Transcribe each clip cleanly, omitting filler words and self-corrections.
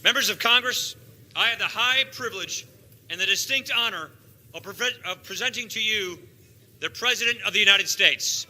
Members of Congress, I have the high privilege and the distinct honor of presenting to you the President of the United States.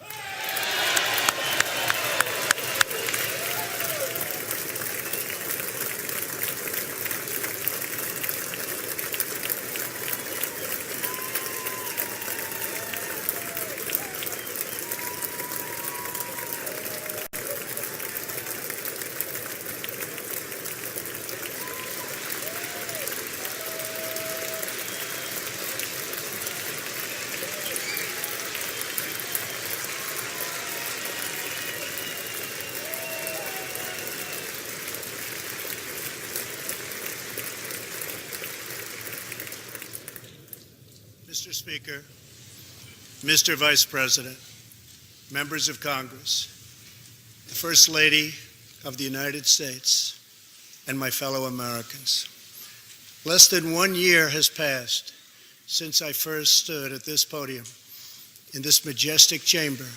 Mr. Speaker, Mr. Vice President, members of Congress, the First Lady of the United States, and my fellow Americans. Less than 1 year has passed since I first stood at this podium in this majestic chamber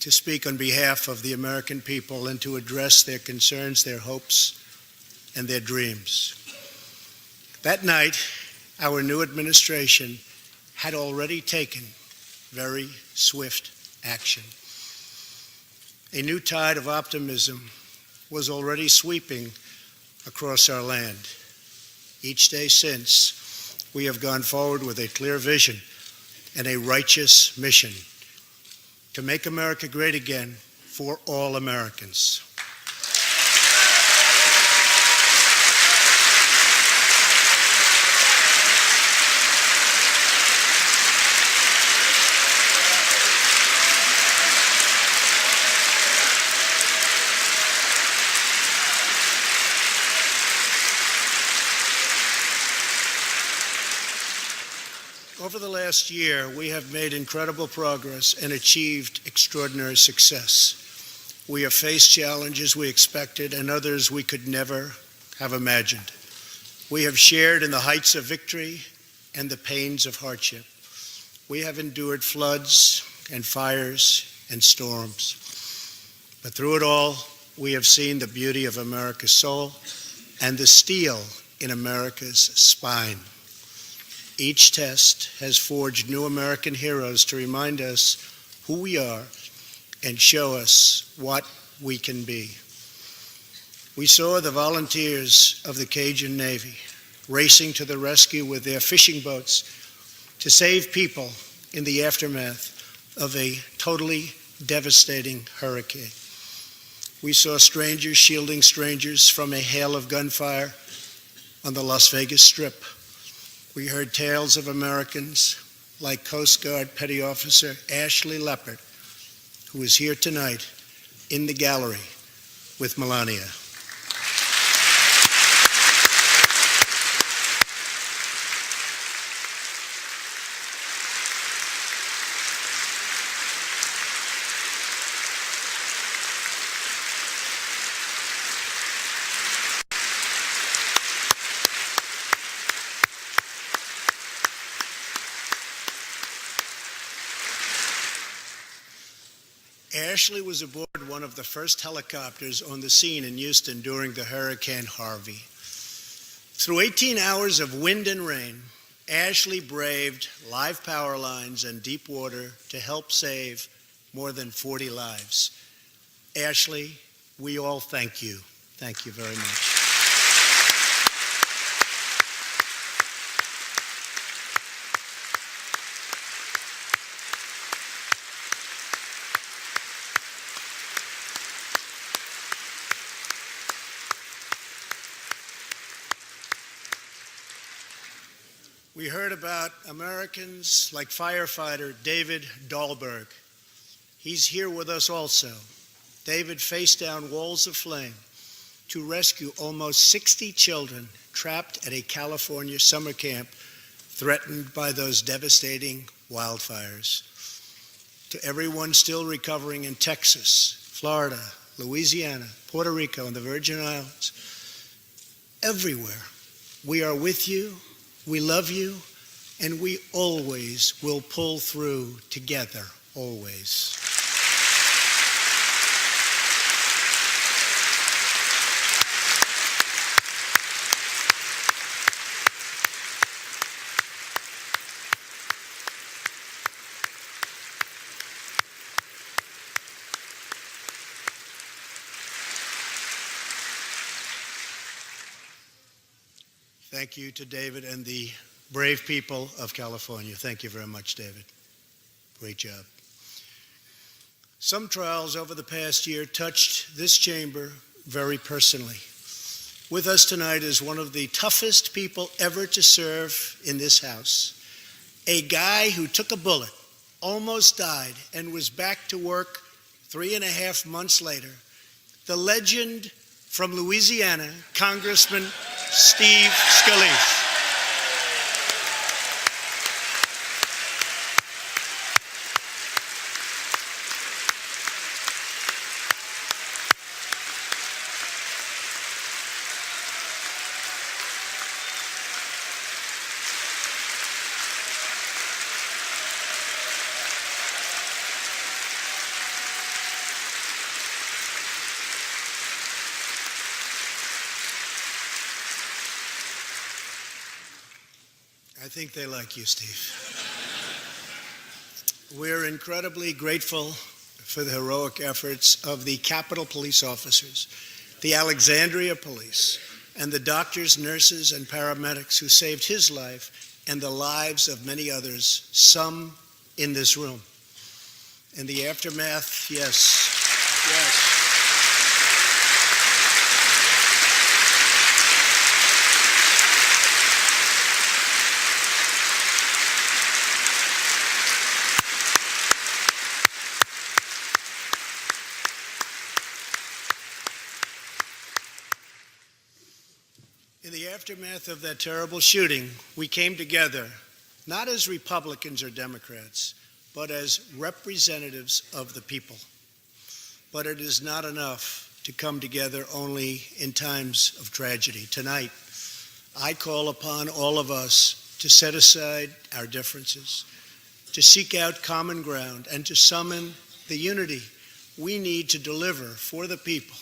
to speak on behalf of the American people and to address their concerns, their hopes, and their dreams. That night, our new administration had already taken very swift action. A new tide of optimism was already sweeping across our land. Each day since, we have gone forward with a clear vision and a righteous mission to make America great again for all Americans. Over the last year, we have made incredible progress and achieved extraordinary success. We have faced challenges we expected and others we could never have imagined. We have shared in the heights of victory and the pains of hardship. We have endured floods and fires and storms. But through it all, we have seen the beauty of America's soul and the steel in America's spine. Each test has forged new American heroes to remind us who we are and show us what we can be. We saw the volunteers of the Cajun Navy racing to the rescue with their fishing boats to save people in the aftermath of a totally devastating hurricane. We saw strangers shielding strangers from a hail of gunfire on the Las Vegas Strip. We heard tales of Americans like Coast Guard Petty Officer Ashley Leopard, who is here tonight in the gallery with Melania. Ashley was aboard one of the first helicopters on the scene in Houston during the Hurricane Harvey. Through 18 hours of wind and rain, Ashley braved live power lines and deep water to help save more than 40 lives. Ashley, we all thank you. Thank you very much. We heard about Americans like firefighter David Dahlberg. He's here with us also. David faced down walls of flame to rescue almost 60 children trapped at a California summer camp threatened by those devastating wildfires. To everyone still recovering in Texas, Florida, Louisiana, Puerto Rico, and the Virgin Islands, everywhere, we are with you. We love you, and we always will pull through together, always. Thank you to David and the brave people of California. Thank you very much, David. Great job. Some trials over the past year touched this chamber very personally. With us tonight is one of the toughest people ever to serve in this House, a guy who took a bullet, almost died, and was back to work 3.5 months later, the legend from Louisiana, Congressman Steve Scalise. I think they like you, Steve. We're incredibly grateful for the heroic efforts of the Capitol Police officers, the Alexandria Police, and the doctors, nurses, and paramedics who saved his life and the lives of many others, some in this room. In the aftermath, yes. In the aftermath of that terrible shooting, we came together, not as Republicans or Democrats, but as representatives of the people. But it is not enough to come together only in times of tragedy. Tonight, I call upon all of us to set aside our differences, to seek out common ground, and to summon the unity we need to deliver for the people.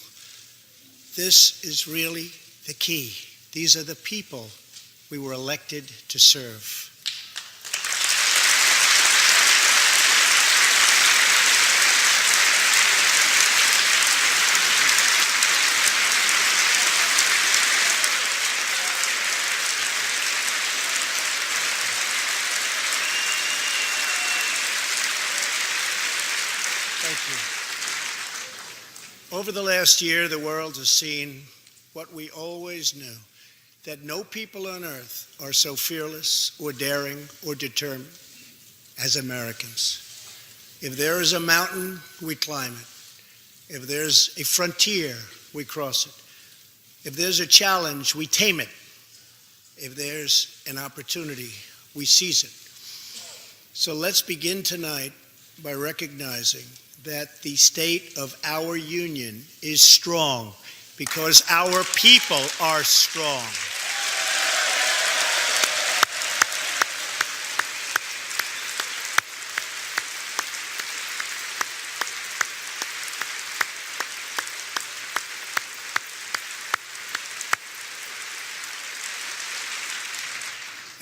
This is really the key. These are the people we were elected to serve. Thank you. Over the last year, the world has seen what we always knew, that no people on earth are so fearless or daring or determined as Americans. If there is a mountain, we climb it. If there's a frontier, we cross it. If there's a challenge, we tame it. If there's an opportunity, we seize it. So let's begin tonight by recognizing that the state of our union is strong because our people are strong.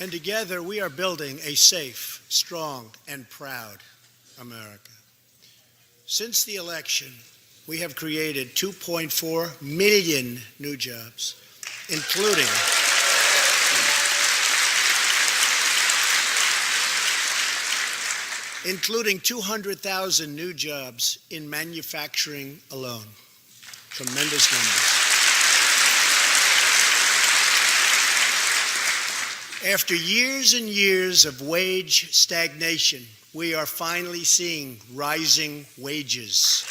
And together we are building a safe, strong, and proud America. Since the election, we have created 2.4 million new jobs, including 200,000 new jobs in manufacturing alone. Tremendous numbers. After years and years of wage stagnation, we are finally seeing rising wages.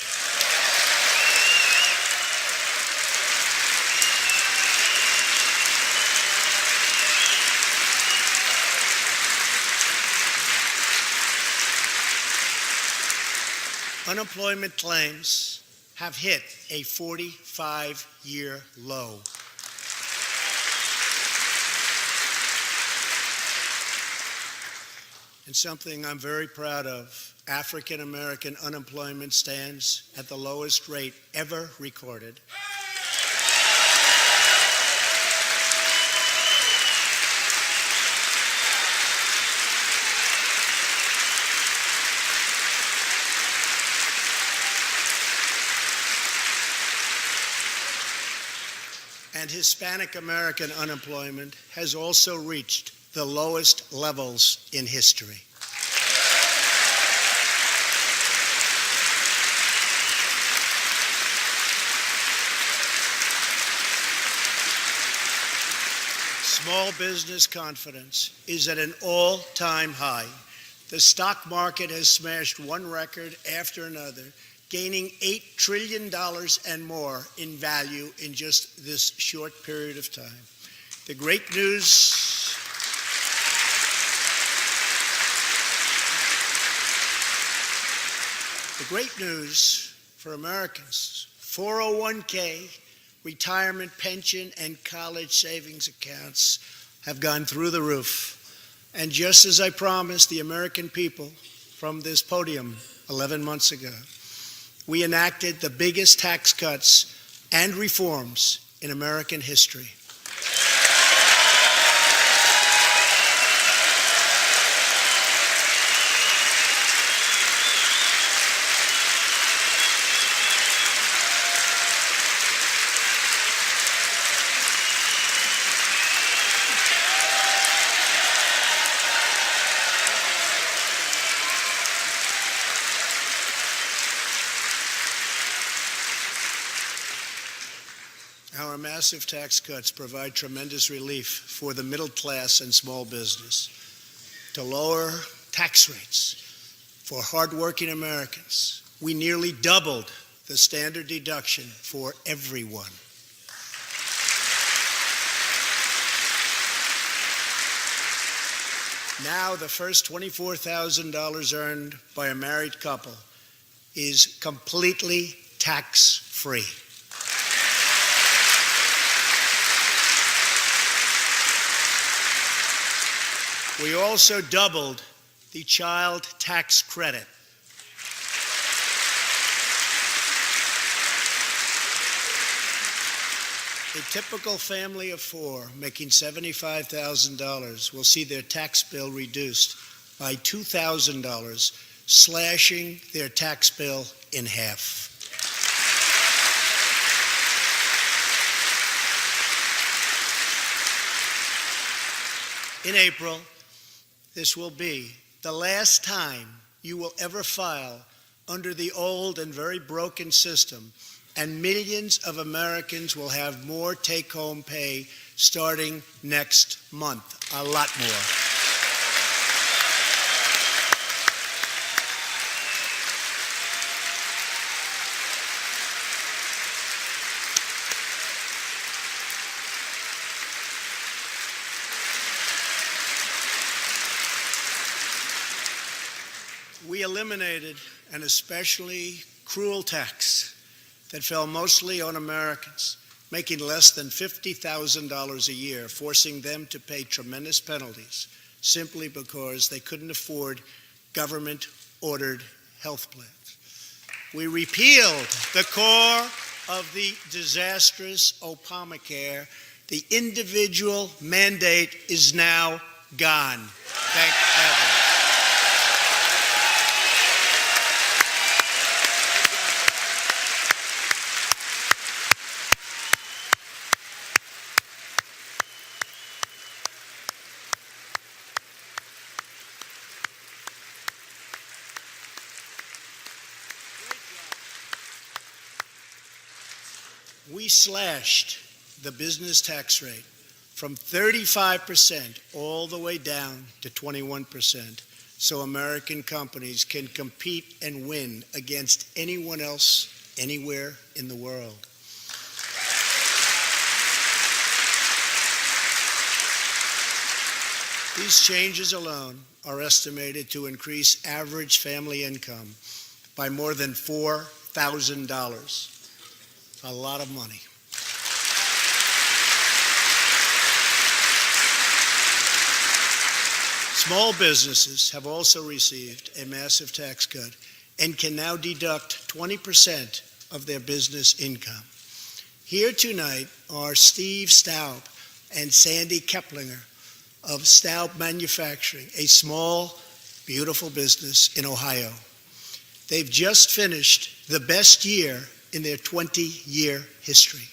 Unemployment claims have hit a 45-year low. And something I'm very proud of, African American unemployment stands at the lowest rate ever recorded. And Hispanic American unemployment has also reached the lowest levels in history. Small business confidence is at an all-time high. The stock market has smashed one record after another, gaining $8 trillion and more in value in just this short period of time. The great news for Americans, 401k, retirement pension, and college savings accounts have gone through the roof. And just as I promised the American people from this podium 11 months ago, we enacted the biggest tax cuts and reforms in American history. Our massive tax cuts provide tremendous relief for the middle class and small business. To lower tax rates for hardworking Americans, we nearly doubled the standard deduction for everyone. Now the first $24,000 earned by a married couple is completely tax-free. We also doubled the child tax credit. A typical family of four making $75,000 will see their tax bill reduced by $2,000, slashing their tax bill in half. In April, this will be the last time you will ever file under the old and very broken system, and millions of Americans will have more take-home pay starting next month, a lot more. We eliminated an especially cruel tax that fell mostly on Americans making less than $50,000 a year, forcing them to pay tremendous penalties simply because they couldn't afford government-ordered health plans. We repealed the core of the disastrous Obamacare. The individual mandate is now gone. Thank heaven. We slashed the business tax rate from 35% all the way down to 21%, so American companies can compete and win against anyone else anywhere in the world. These changes alone are estimated to increase average family income by more than $4,000. A lot of money. Small businesses have also received a massive tax cut and can now deduct 20% of their business income. Here tonight are Steve Staub and Sandy Keplinger of Staub Manufacturing, a small, beautiful business in Ohio. They've just finished the best year in their 20-year history.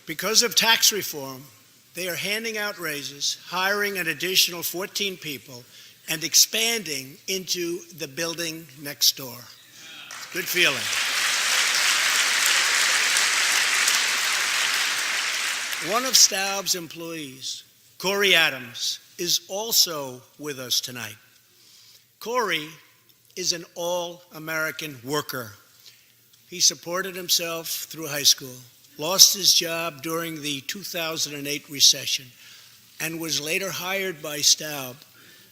Because of tax reform, they are handing out raises, hiring an additional 14 people, and expanding into the building next door. Good feeling. One of Staub's employees, Corey Adams, is also with us tonight. Corey is an all-American worker. He supported himself through high school, lost his job during the 2008 recession, and was later hired by Staub,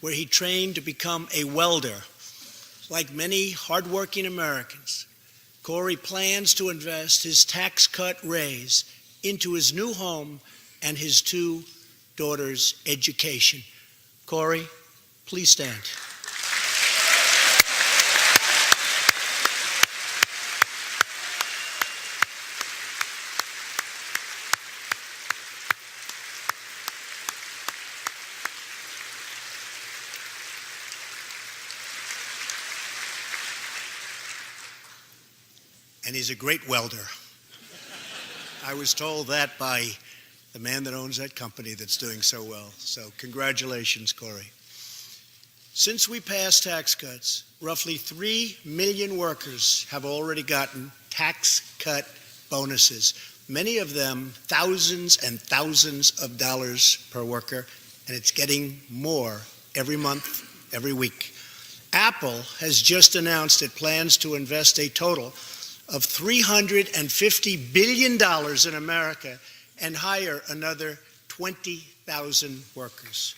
where he trained to become a welder. Like many hardworking Americans, Corey plans to invest his tax cut raise into his new home and his two daughters' education. Corey, please stand. And he's a great welder. I was told that by the man that owns that company that's doing so well. So congratulations, Corey. Since we passed tax cuts, roughly 3 million workers have already gotten tax cut bonuses, many of them thousands and thousands of dollars per worker, and it's getting more every month, every week. Apple has just announced it plans to invest a total of $350 billion in America and hire another 20,000 workers.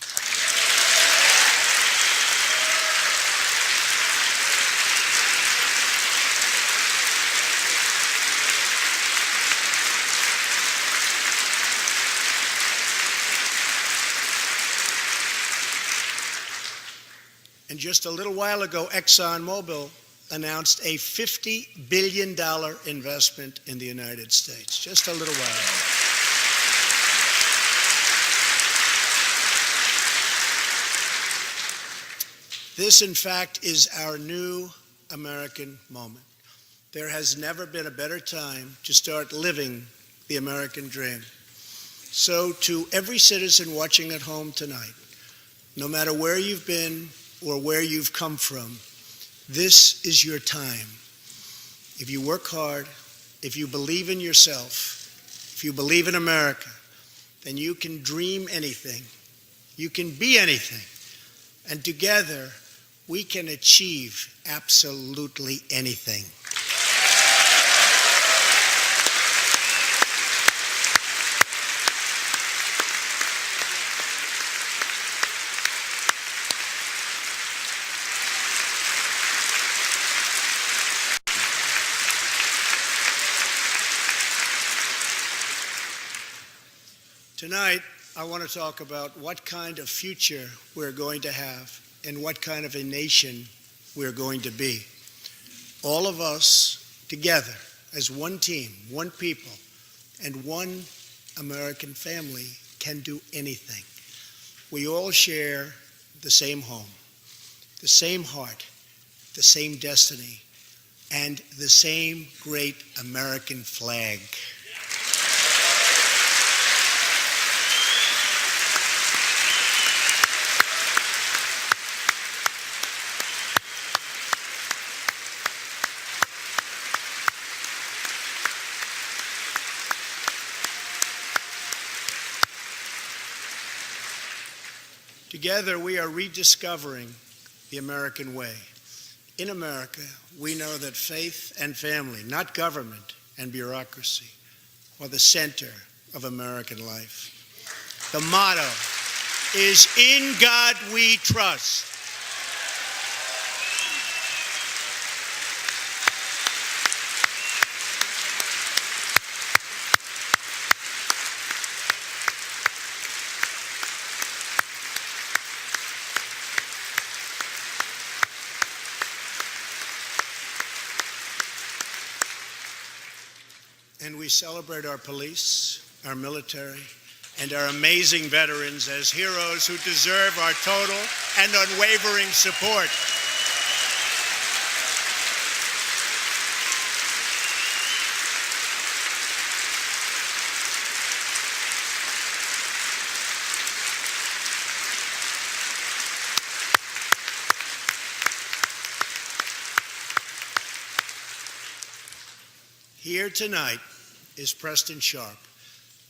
And just a little while ago, ExxonMobil announced a $50 billion investment in the United States, just a little while ago. This, in fact, is our new American moment. There has never been a better time to start living the American dream. So to every citizen watching at home tonight, no matter where you've been or where you've come from, this is your time. If you work hard, if you believe in yourself, if you believe in America, then you can dream anything. You can be anything. And together, we can achieve absolutely anything. Tonight, I want to talk about what kind of future we're going to have and what kind of a nation we're going to be. All of us together as one team, one people, and one American family can do anything. We all share the same home, the same heart, the same destiny, and the same great American flag. Together, we are rediscovering the American way. In America, we know that faith and family, not government and bureaucracy, are the center of American life. The motto is, "In God we trust." And we celebrate our police, our military, and our amazing veterans as heroes who deserve our total and unwavering support. Here tonight is Preston Sharp,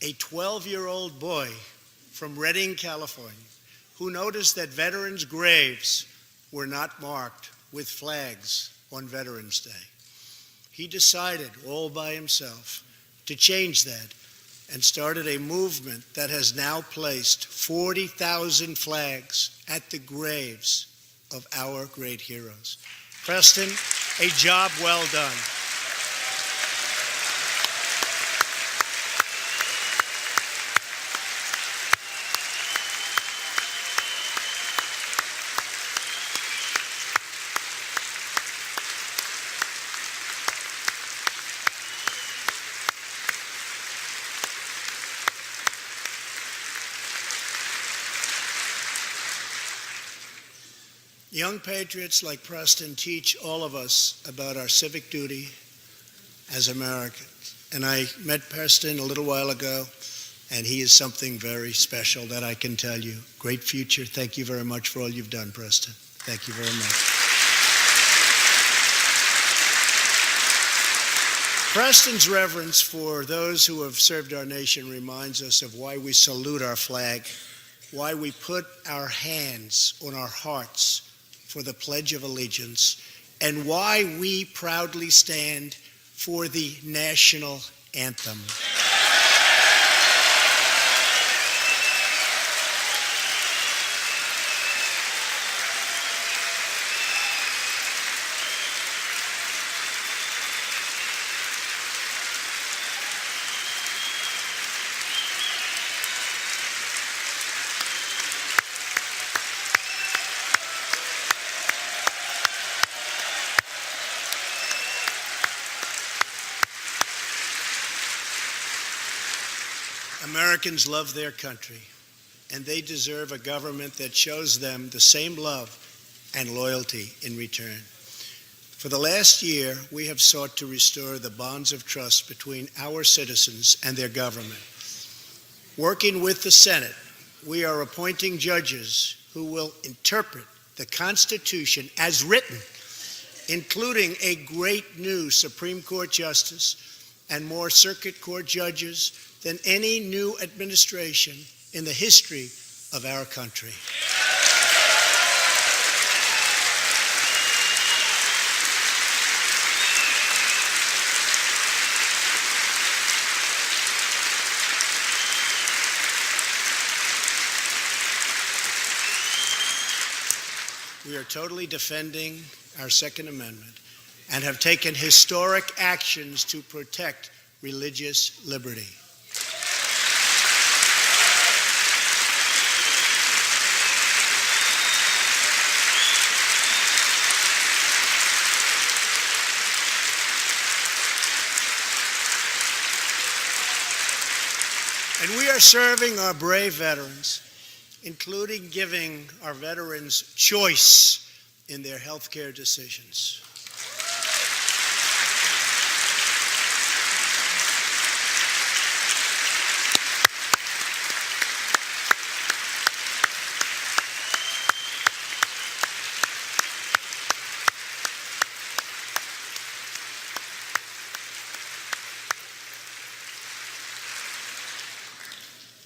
a 12-year-old boy from Redding, California, who noticed that veterans' graves were not marked with flags on Veterans Day. He decided all by himself to change that and started a movement that has now placed 40,000 flags at the graves of our great heroes. Preston, a job well done. Young patriots like Preston teach all of us about our civic duty as Americans. And I met Preston a little while ago, and he is something very special that I can tell you. Great future. Thank you very much for all you've done, Preston. Thank you very much. Preston's reverence for those who have served our nation reminds us of why we salute our flag, why we put our hands on our hearts for the Pledge of Allegiance, and why we proudly stand for the national anthem. Americans love their country, and they deserve a government that shows them the same love and loyalty in return. For the last year, we have sought to restore the bonds of trust between our citizens and their government. Working with the Senate, we are appointing judges who will interpret the Constitution as written, including a great new Supreme Court justice and more circuit court judges than any new administration in the history of our country. We are totally defending our Second Amendment and have taken historic actions to protect religious liberty. And we are serving our brave veterans, including giving our veterans choice in their health care decisions.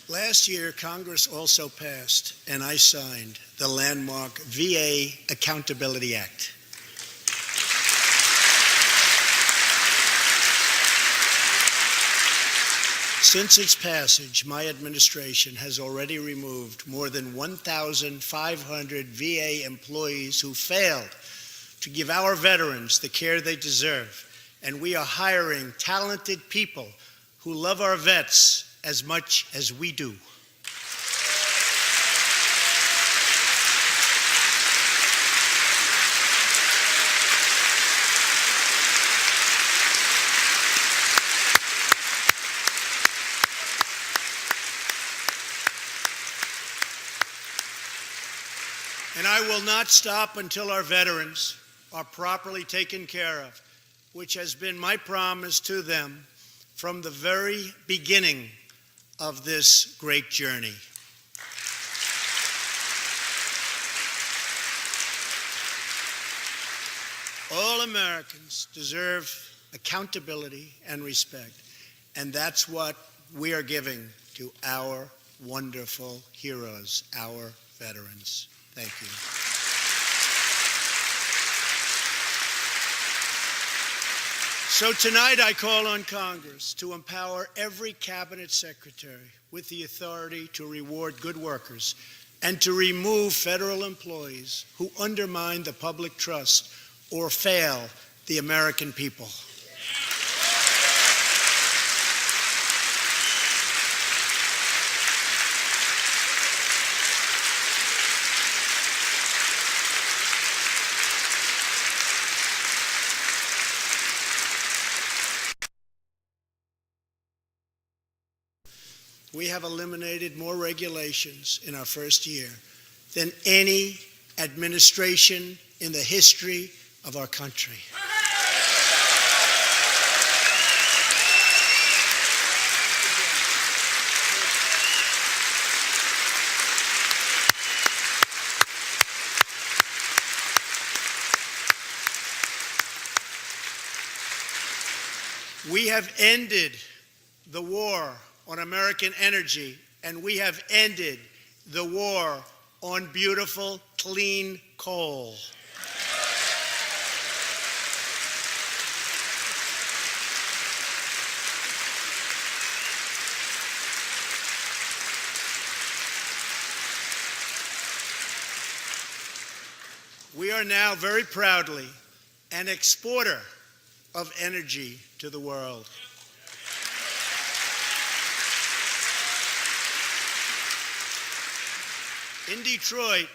Last year, Congress also passed, and I signed, the landmark VA Accountability Act. Since its passage, my administration has already removed more than 1,500 VA employees who failed to give our veterans the care they deserve, and we are hiring talented people who love our vets as much as we do. And I will not stop until our veterans are properly taken care of, which has been my promise to them from the very beginning of this great journey. All Americans deserve accountability, and respect. And that's what we are giving to our wonderful heroes, our veterans. Thank you. So tonight I call on Congress to empower every cabinet secretary with the authority to reward good workers and to remove federal employees who undermine the public trust or fail the American people. We have eliminated more regulations in our first year than any administration in the history of our country. We have ended the war on American energy, and we have ended the war on beautiful, clean coal. We are now very proudly an exporter of energy to the world. In Detroit,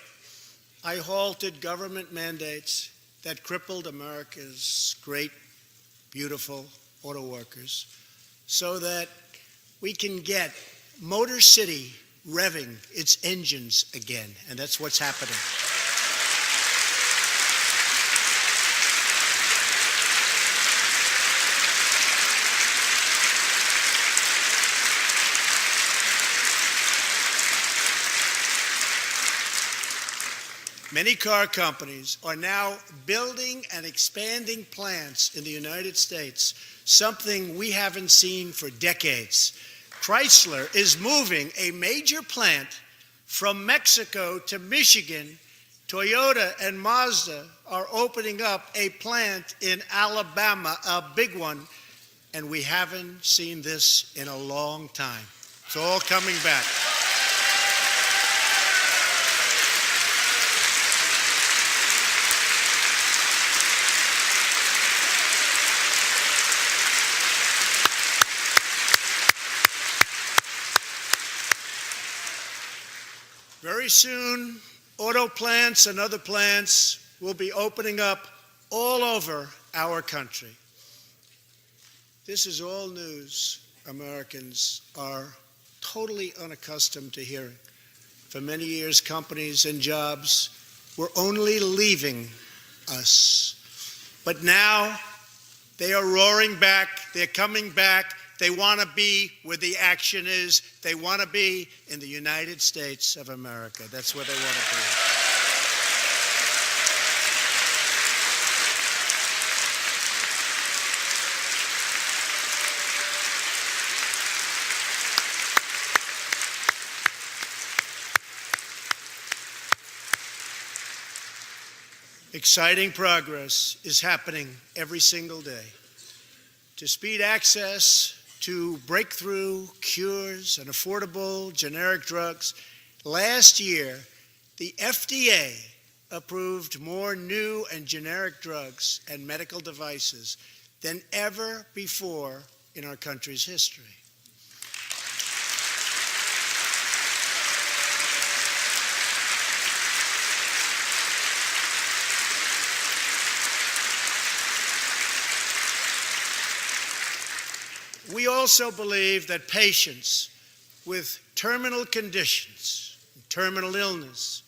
I halted government mandates that crippled America's great, beautiful auto workers so that we can get Motor City revving its engines again, and that's what's happening. Many car companies are now building and expanding plants in the United States, something we haven't seen for decades. Chrysler is moving a major plant from Mexico to Michigan. Toyota and Mazda are opening up a plant in Alabama, a big one, and we haven't seen this in a long time. It's all coming back. Very soon, auto plants and other plants will be opening up all over our country. This is all news Americans are totally unaccustomed to hearing. For many years, companies and jobs were only leaving us. But now, they are roaring back, they're coming back. They want to be where the action is. They want to be in the United States of America. That's where they want to be. Exciting progress is happening every single day. To speed access to breakthrough cures and affordable generic drugs, last year, the FDA approved more new and generic drugs and medical devices than ever before in our country's history. We also believe that patients with terminal conditions, terminal illness,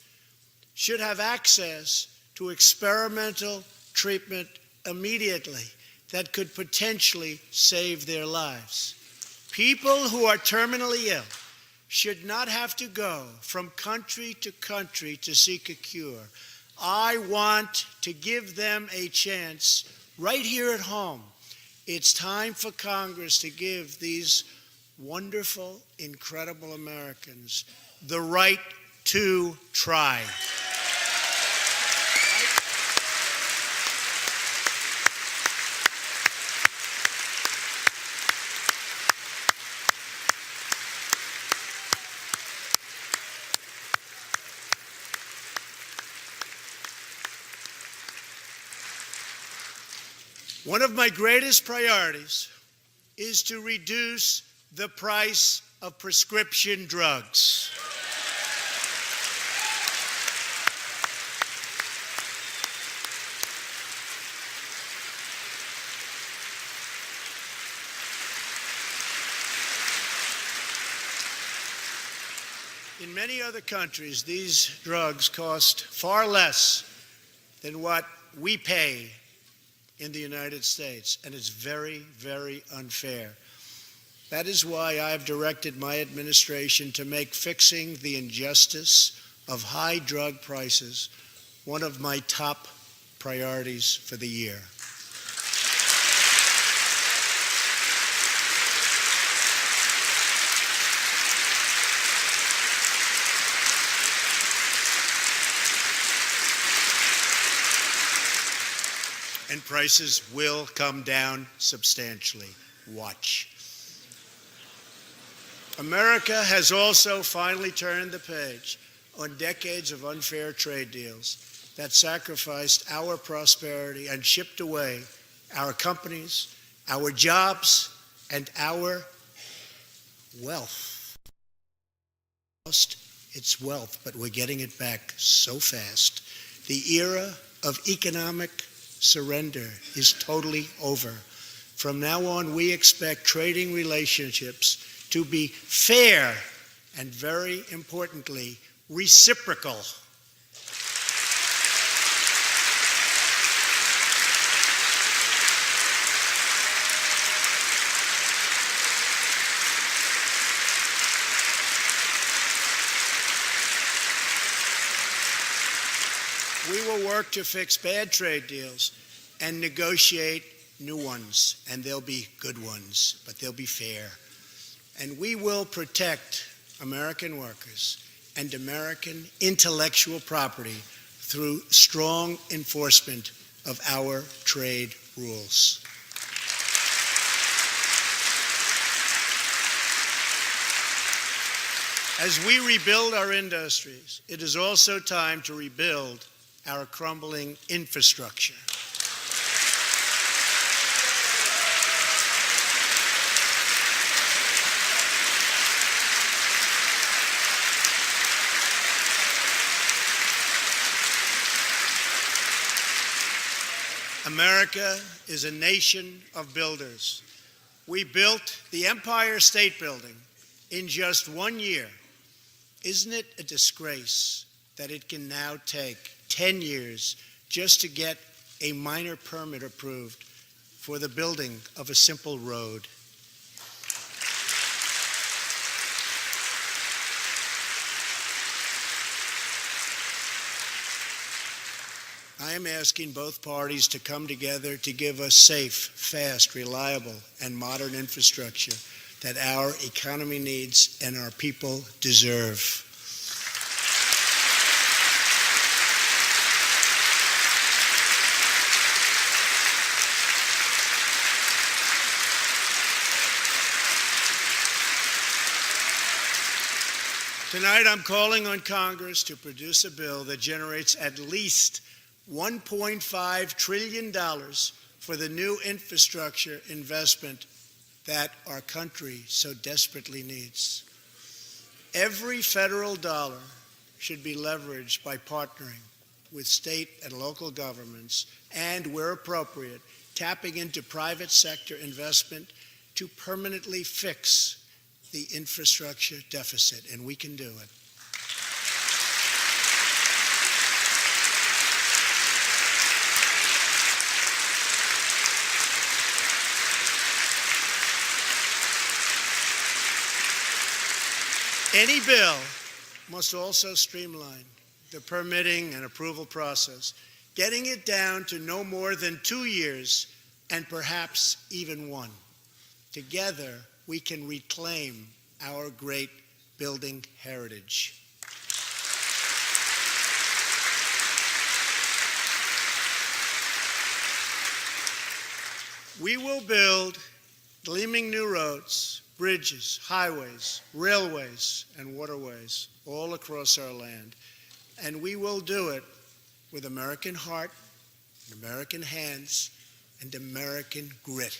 should have access to experimental treatment immediately that could potentially save their lives. People who are terminally ill should not have to go from country to country to seek a cure. I want to give them a chance right here at home It's time for Congress to give these wonderful, incredible Americans the right to try. One of my greatest priorities is to reduce the price of prescription drugs. In many other countries, these drugs cost far less than what we pay in the United States, and it's very, very unfair. That is why I've directed my administration to make fixing the injustice of high drug prices one of my top priorities for the year. And prices will come down substantially. Watch. America has also finally turned the page on decades of unfair trade deals that sacrificed our prosperity and shipped away our companies, our jobs, and our wealth. Lost its wealth, but we're getting it back so fast. The era of economic surrender is totally over. From now on, we expect trading relationships to be fair and, very importantly, reciprocal. We will work to fix bad trade deals and negotiate new ones, and they'll be good ones, but they'll be fair. And we will protect American workers and American intellectual property through strong enforcement of our trade rules. As we rebuild our industries, it is also time to rebuild our crumbling infrastructure. America is a nation of builders. We built the Empire State Building in just 1 year. Isn't it a disgrace that it can now take 10 years just to get a minor permit approved for the building of a simple road? I am asking both parties to come together to give us safe, fast, reliable, and modern infrastructure that our economy needs and our people deserve. Tonight, I'm calling on Congress to produce a bill that generates at least $1.5 trillion for the new infrastructure investment that our country so desperately needs. Every federal dollar should be leveraged by partnering with state and local governments and, where appropriate, tapping into private sector investment to permanently fix the infrastructure deficit, and we can do it. Any bill must also streamline the permitting and approval process, getting it down to no more than 2 years and perhaps even one. Together, we can reclaim our great building heritage. We will build gleaming new roads, bridges, highways, railways, and waterways all across our land. And we will do it with American heart, American hands, and American grit.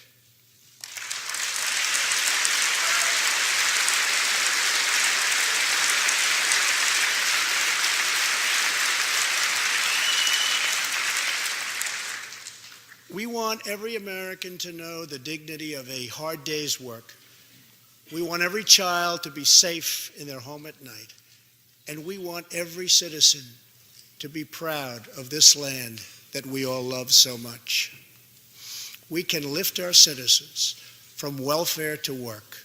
We want every American to know the dignity of a hard day's work. We want every child to be safe in their home at night. And we want every citizen to be proud of this land that we all love so much. We can lift our citizens from welfare to work,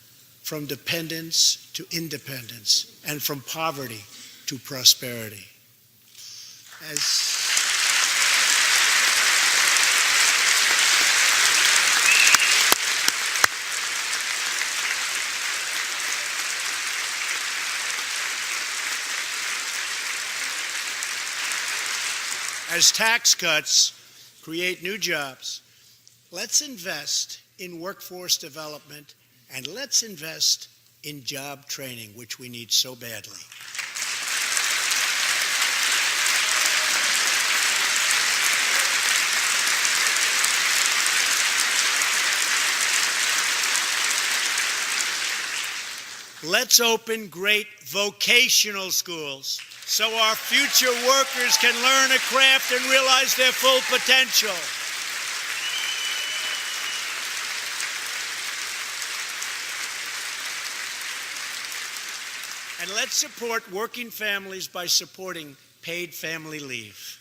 from dependence to independence, and from poverty to prosperity. As tax cuts create new jobs, let's invest in workforce development and let's invest in job training, which we need so badly. Let's open great vocational schools so our future workers can learn a craft and realize their full potential. And let's support working families by supporting paid family leave.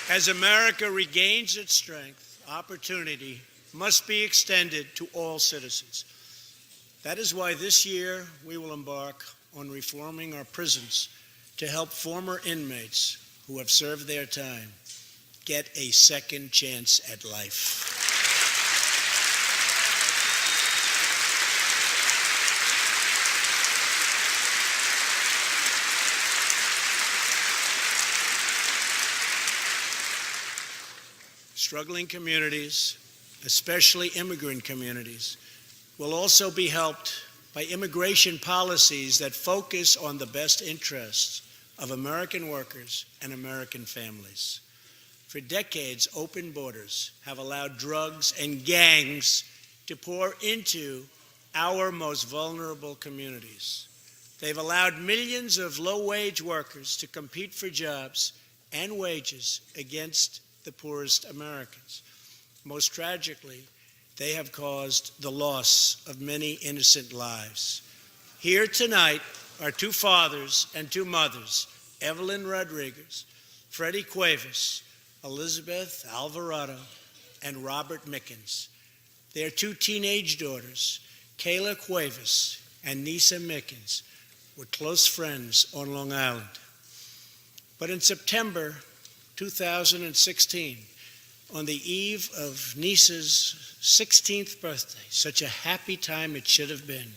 As America regains its strength, opportunity must be extended to all citizens. That is why this year we will embark on reforming our prisons to help former inmates who have served their time get a second chance at life. Struggling communities, especially immigrant communities, will also be helped by immigration policies that focus on the best interests of American workers and American families. For decades, open borders have allowed drugs and gangs to pour into our most vulnerable communities. They've allowed millions of low-wage workers to compete for jobs and wages against the poorest Americans. Most tragically, they have caused the loss of many innocent lives. Here tonight are two fathers and two mothers, Evelyn Rodriguez, Freddie Cuevas, Elizabeth Alvarado, and Robert Mickens. Their two teenage daughters, Kayla Cuevas and Nisa Mickens, were close friends on Long Island. But in September 2016, on the eve of Nisa's 16th birthday, such a happy time it should have been,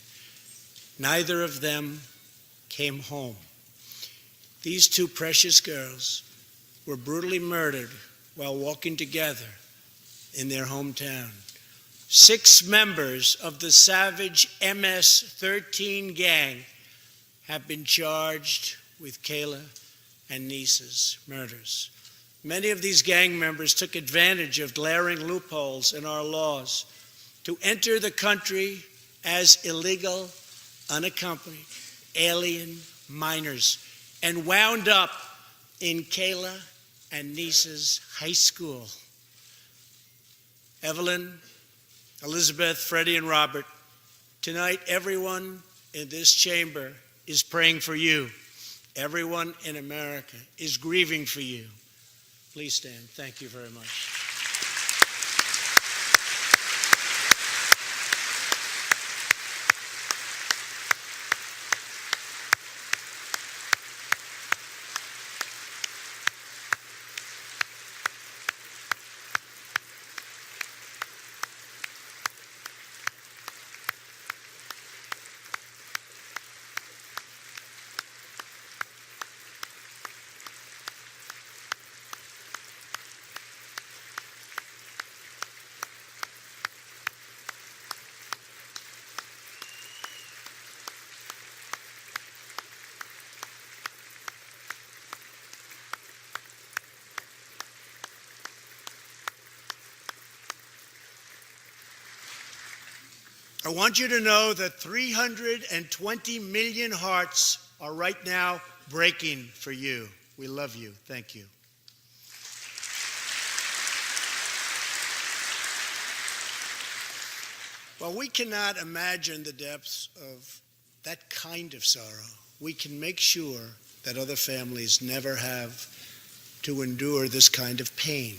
neither of them came home. These two precious girls were brutally murdered while walking together in their hometown. 6 members of the savage MS-13 gang have been charged with Kayla and Nisa's murders. Many of these gang members took advantage of glaring loopholes in our laws to enter the country as illegal, unaccompanied, alien minors and wound up in Kayla and Nisa's high school. Evelyn, Elizabeth, Freddie, and Robert, tonight everyone in this chamber is praying for you. Everyone in America is grieving for you. Please stand. Thank you very much. I want you to know that 320 million hearts are right now breaking for you. We love you. Thank you. While we cannot imagine the depths of that kind of sorrow, we can make sure that other families never have to endure this kind of pain.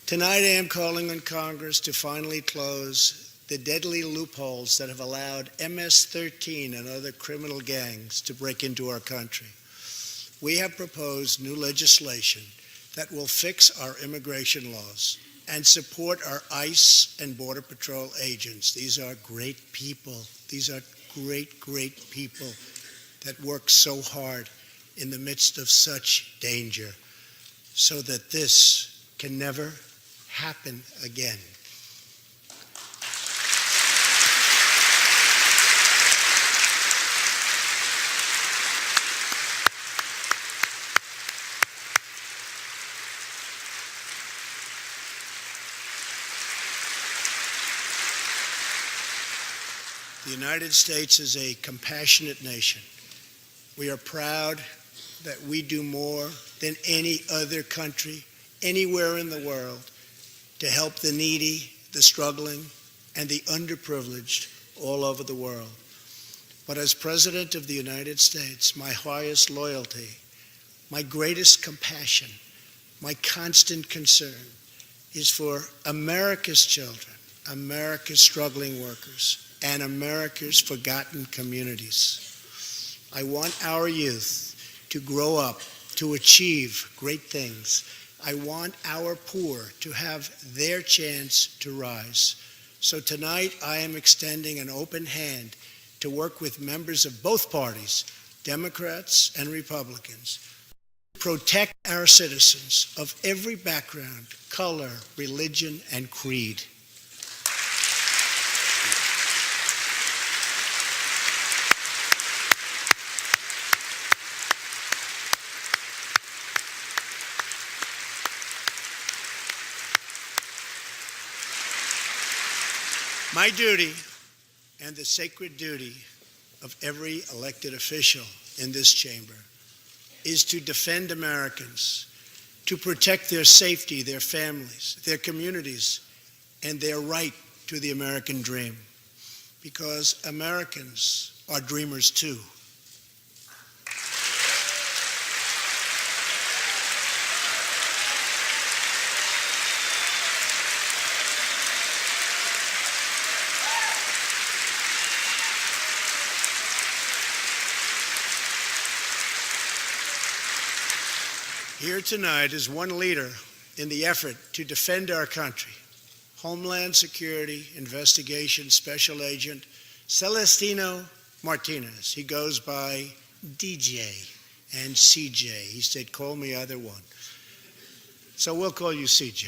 Tonight I am calling on Congress to finally close the deadly loopholes that have allowed MS-13 and other criminal gangs to break into our country. We have proposed new legislation that will fix our immigration laws and support our ICE and Border Patrol agents. These are great people. These are great, great people that work so hard in the midst of such danger so that this can never happen again. The United States is a compassionate nation. We are proud that we do more than any other country anywhere in the world to help the needy, the struggling, and the underprivileged all over the world. But as President of the United States, my highest loyalty, my greatest compassion, my constant concern is for America's children, America's struggling workers, and America's forgotten communities. I want our youth to grow up, to achieve great things. I want our poor to have their chance to rise. So tonight I am extending an open hand to work with members of both parties, Democrats and Republicans, to protect our citizens of every background, color, religion, and creed. My duty, and the sacred duty of every elected official in this chamber, is to defend Americans, to protect their safety, their families, their communities, and their right to the American dream. Because Americans are dreamers too. Here tonight is one leader in the effort to defend our country, Homeland Security Investigation Special Agent Celestino Martinez. He goes by DJ and CJ. He said, call me either one. So we'll call you CJ.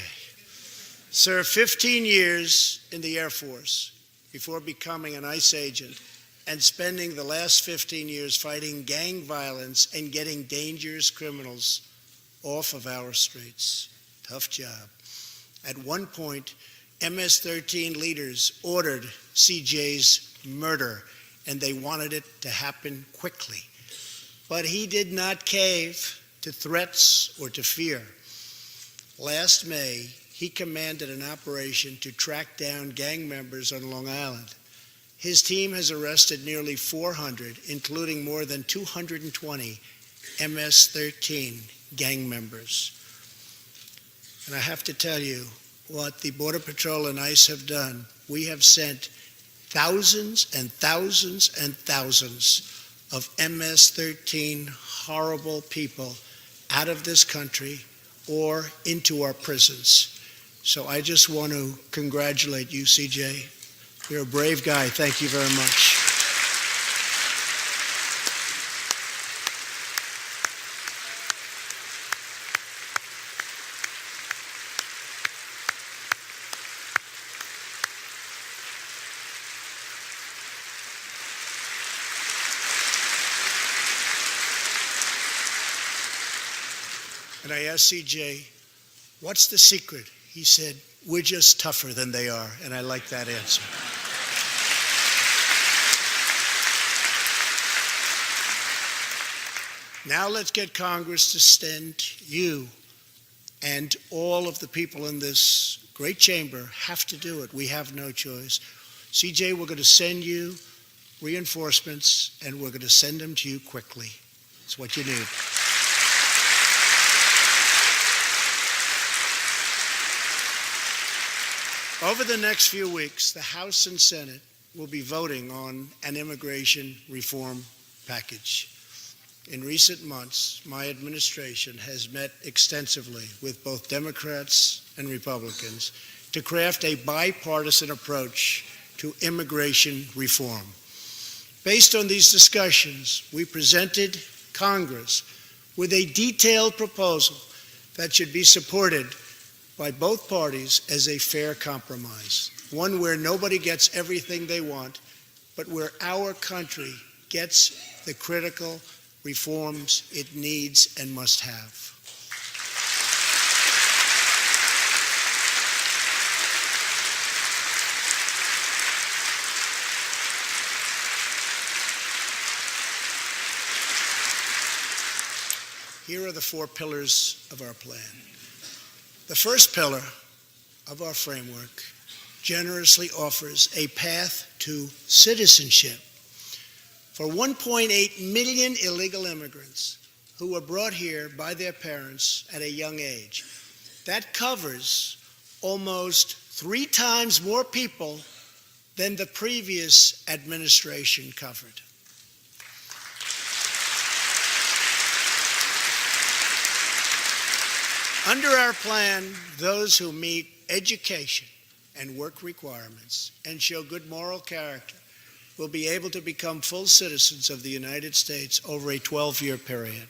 Served 15 years in the Air Force before becoming an ICE agent and spending the last 15 years fighting gang violence and getting dangerous criminals off of our streets. Tough job. At one point, MS-13 leaders ordered CJ's murder, and they wanted it to happen quickly. But he did not cave to threats or to fear. Last May, he commanded an operation to track down gang members on Long Island. His team has arrested nearly 400, including more than 220 MS-13 gang members. And I have to tell you, what the Border Patrol and ICE have done, we have sent thousands and thousands and thousands of MS-13 horrible people out of this country or into our prisons. So I just want to congratulate you, CJ. You're a brave guy. Thank you very much. And I asked CJ, what's the secret? He said, we're just tougher than they are. And I like that answer. Now let's get Congress to send you, and all of the people in this great chamber have to do it. We have no choice. CJ, we're going to send you reinforcements, and we're going to send them to you quickly. It's what you need. Over the next few weeks, the House and Senate will be voting on an immigration reform package. In recent months, my administration has met extensively with both Democrats and Republicans to craft a bipartisan approach to immigration reform. Based on these discussions, we presented Congress with a detailed proposal that should be supported by both parties as a fair compromise, one where nobody gets everything they want, but where our country gets the critical reforms it needs and must have. Here are the 4 pillars of our plan. The first pillar of our framework generously offers a path to citizenship for 1.8 million illegal immigrants who were brought here by their parents at a young age. That covers almost 3 times more people than the previous administration covered. Under our plan, those who meet education and work requirements and show good moral character will be able to become full citizens of the United States over a 12-year period.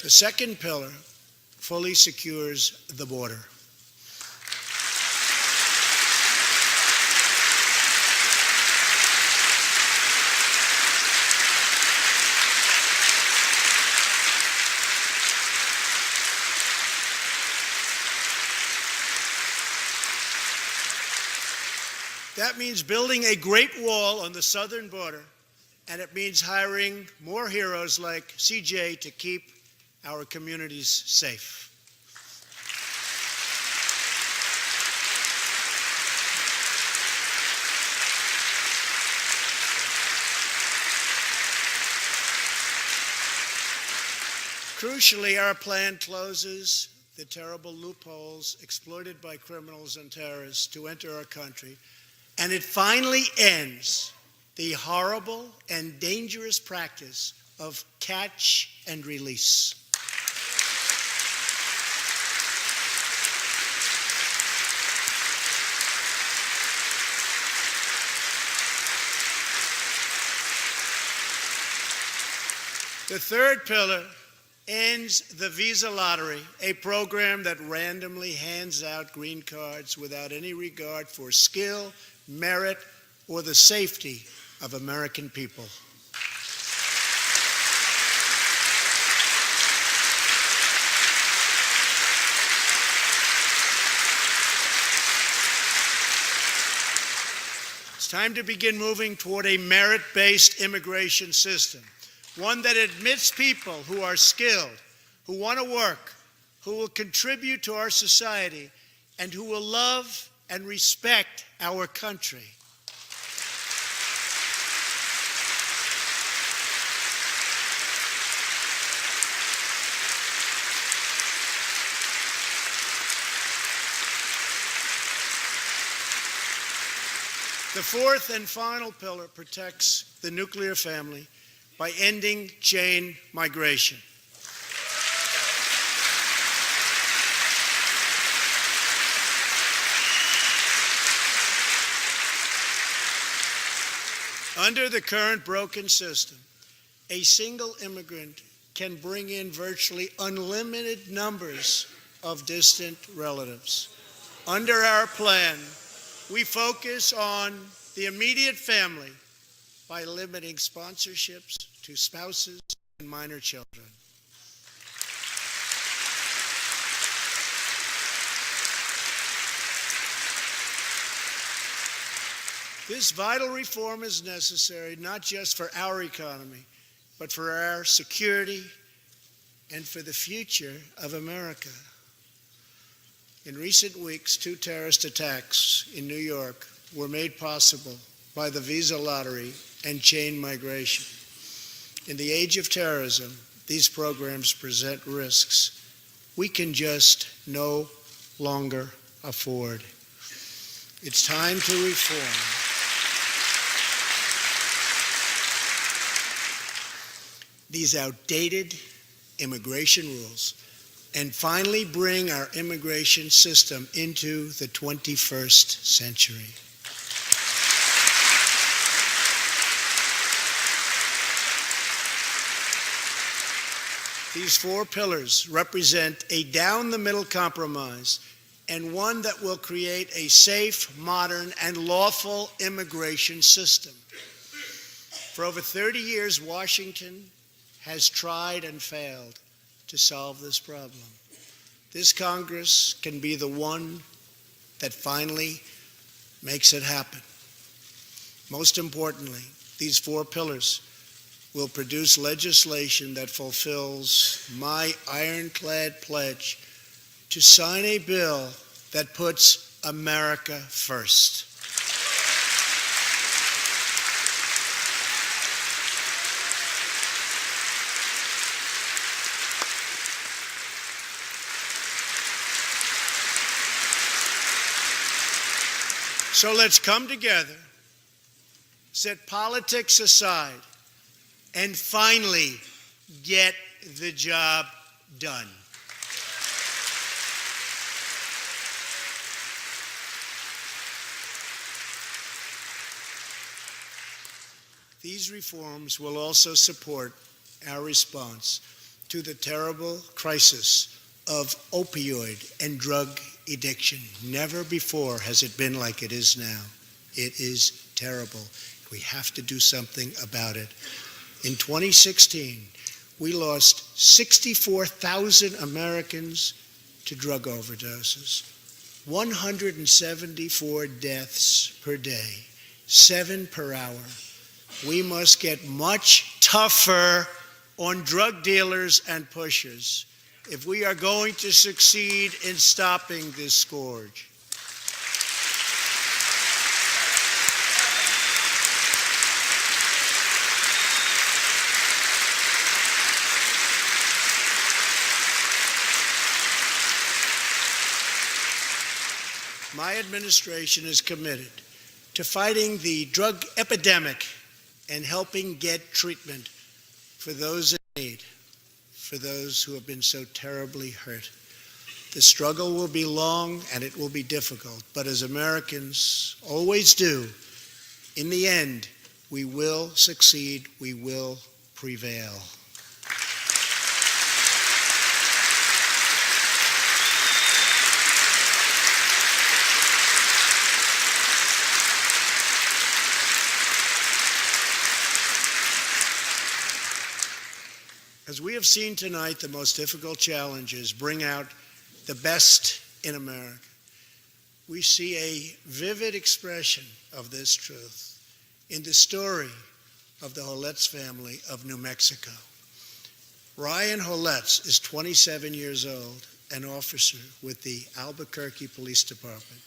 The second pillar fully secures the border. That means building a great wall on the southern border, and it means hiring more heroes like CJ to keep our communities safe. Crucially, our plan closes the terrible loopholes exploited by criminals and terrorists to enter our country, and it finally ends the horrible and dangerous practice of catch and release. The third pillar ends the visa lottery, a program that randomly hands out green cards without any regard for skill, merit, or the safety of American people. It's time to begin moving toward a merit-based immigration system, one that admits people who are skilled, who want to work, who will contribute to our society, and who will love and respect our country. The fourth and final pillar protects the nuclear family by ending chain migration. Under the current broken system, a single immigrant can bring in virtually unlimited numbers of distant relatives. Under our plan, we focus on the immediate family by limiting sponsorships to spouses and minor children. This vital reform is necessary not just for our economy, but for our security and for the future of America. In recent weeks, 2 terrorist attacks in New York were made possible by the visa lottery and chain migration. In the age of terrorism, these programs present risks we can just no longer afford. It's time to reform. These outdated immigration rules and finally bring our immigration system into the 21st century. These 4 pillars represent a down-the-middle compromise and one that will create a safe, modern, and lawful immigration system. For over 30 years, Washington has tried and failed to solve this problem. This Congress can be the one that finally makes it happen. Most importantly, these 4 pillars will produce legislation that fulfills my ironclad pledge to sign a bill that puts America first. So let's come together, set politics aside, and finally get the job done. These reforms will also support our response to the terrible crisis of opioid and drug addiction. Never before has it been like it is now. It is terrible. We have to do something about it. In 2016, we lost 64,000 Americans to drug overdoses, 174 deaths per day, 7 per hour. We must get much tougher on drug dealers and pushers if we are going to succeed in stopping this scourge. My administration is committed to fighting the drug epidemic and helping get treatment for those in need, for those who have been so terribly hurt. The struggle will be long and it will be difficult, but as Americans always do, in the end, we will succeed, we will prevail. As we have seen tonight, the most difficult challenges bring out the best in America. We see a vivid expression of this truth in the story of the Holetz family of New Mexico. Ryan Holetz is 27 years old, an officer with the Albuquerque Police Department.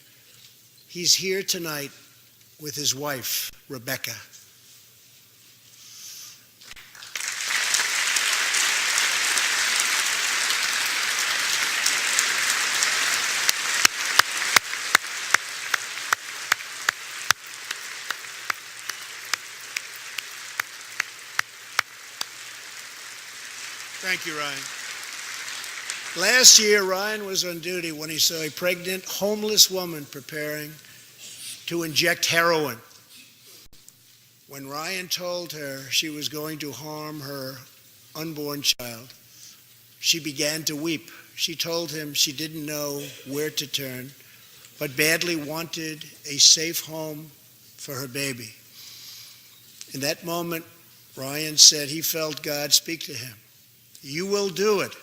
He's here tonight with his wife, Rebecca. Thank you, Ryan. Last year, Ryan was on duty when he saw a pregnant, homeless woman preparing to inject heroin. When Ryan told her she was going to harm her unborn child, she began to weep. She told him she didn't know where to turn, but badly wanted a safe home for her baby. In that moment, Ryan said he felt God speak to him. You will do it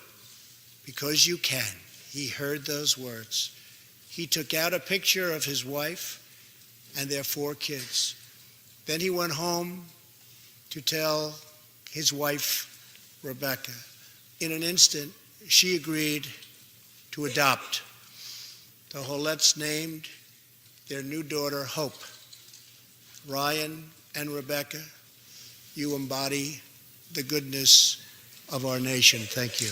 because you can. He heard those words. He took out a picture of his wife and their 4 kids. Then he went home to tell his wife, Rebecca. In an instant, she agreed to adopt. The Hollettes named their new daughter Hope. Ryan and Rebecca, you embody the goodness of our nation. Thank you.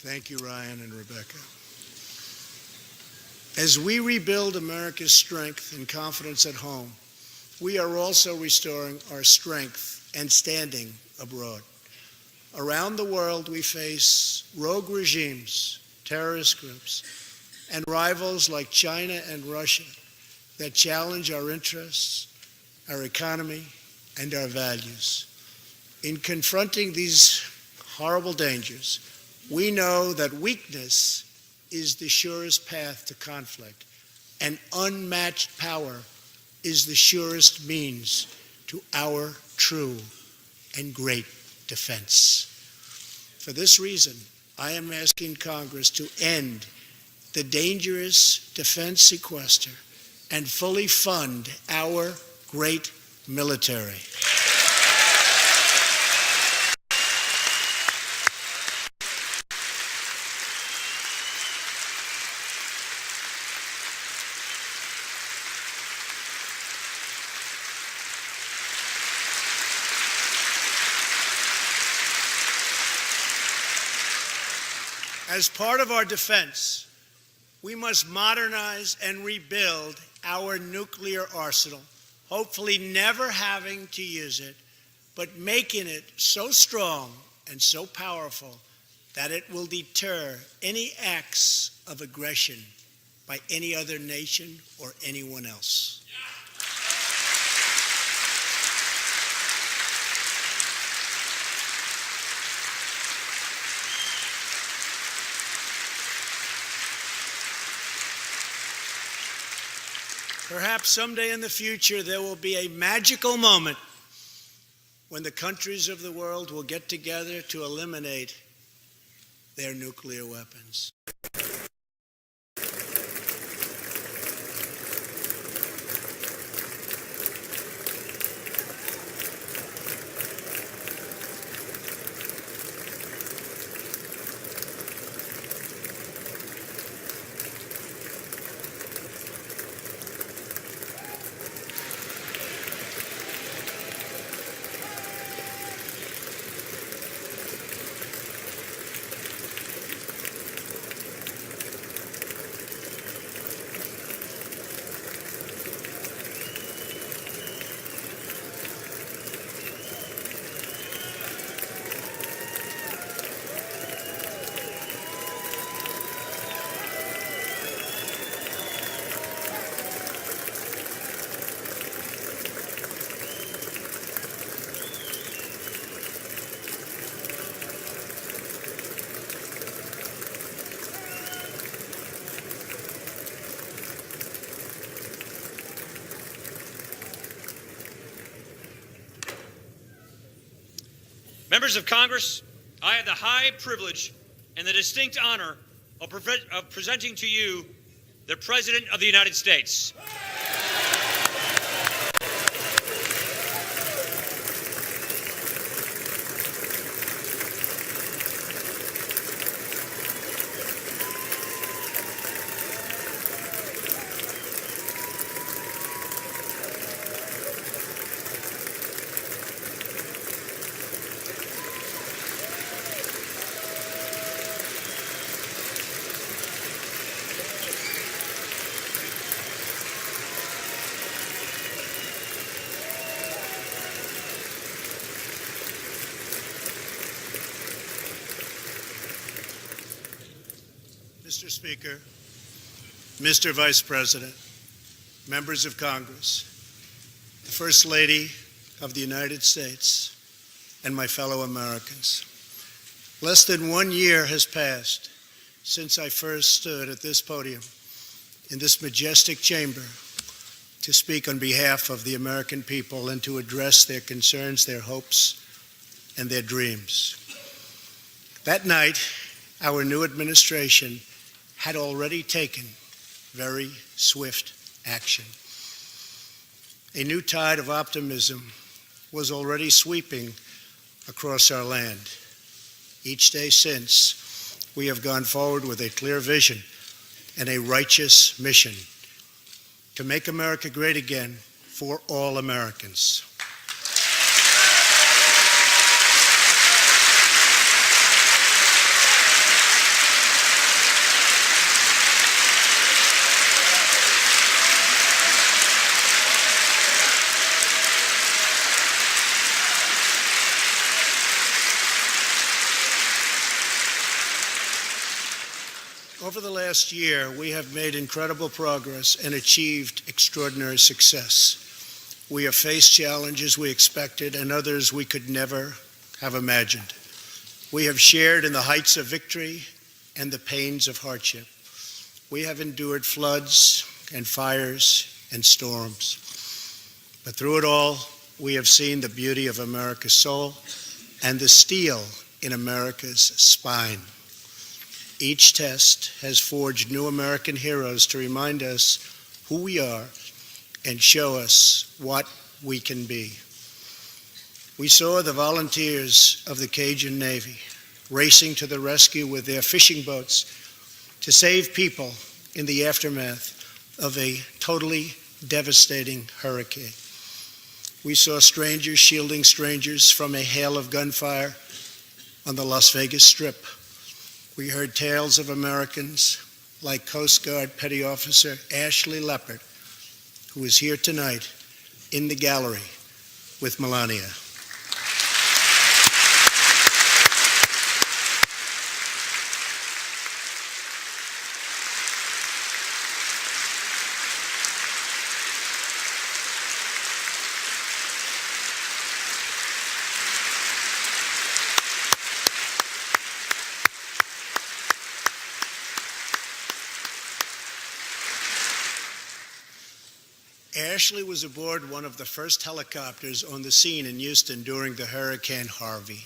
Thank you, Ryan and Rebecca. As we rebuild America's strength and confidence at home, we are also restoring our strength and standing abroad. Around the world, we face rogue regimes, terrorist groups, and rivals like China and Russia that challenge our interests, our economy, and our values. In confronting these horrible dangers, we know that weakness is the surest path to conflict, and unmatched power is the surest means to our true and great defense. For this reason, I am asking Congress to end the dangerous defense sequester and fully fund our great military. As part of our defense, we must modernize and rebuild our nuclear arsenal, hopefully never having to use it, but making it so strong and so powerful that it will deter any acts of aggression by any other nation or anyone else. Perhaps someday in the future there will be a magical moment when the countries of the world will get together to eliminate their nuclear weapons. Members of Congress, I have the high privilege and the distinct honor of presenting to you the President of the United States. Mr. Speaker, Mr. Vice President, members of Congress, the First Lady of the United States, and my fellow Americans. Less than 1 year has passed since I first stood at this podium in this majestic chamber to speak on behalf of the American people and to address their concerns, their hopes, and their dreams. That night, our new administration had already taken very swift action. A new tide of optimism was already sweeping across our land. Each day since, we have gone forward with a clear vision and a righteous mission to make America great again for all Americans. Over the last year, we have made incredible progress and achieved extraordinary success. We have faced challenges we expected and others we could never have imagined. We have shared in the heights of victory and the pains of hardship. We have endured floods and fires and storms. But through it all, we have seen the beauty of America's soul and the steel in America's spine. Each test has forged new American heroes to remind us who we are and show us what we can be. We saw the volunteers of the Cajun Navy racing to the rescue with their fishing boats to save people in the aftermath of a totally devastating hurricane. We saw strangers shielding strangers from a hail of gunfire on the Las Vegas Strip. We heard tales of Americans like Coast Guard Petty Officer Ashley Leopard, who is here tonight in the gallery with Melania. Ashley was aboard one of the first helicopters on the scene in Houston during the Hurricane Harvey.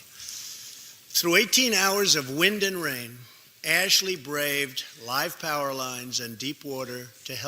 Through 18 hours of wind and rain, Ashley braved live power lines and deep water to help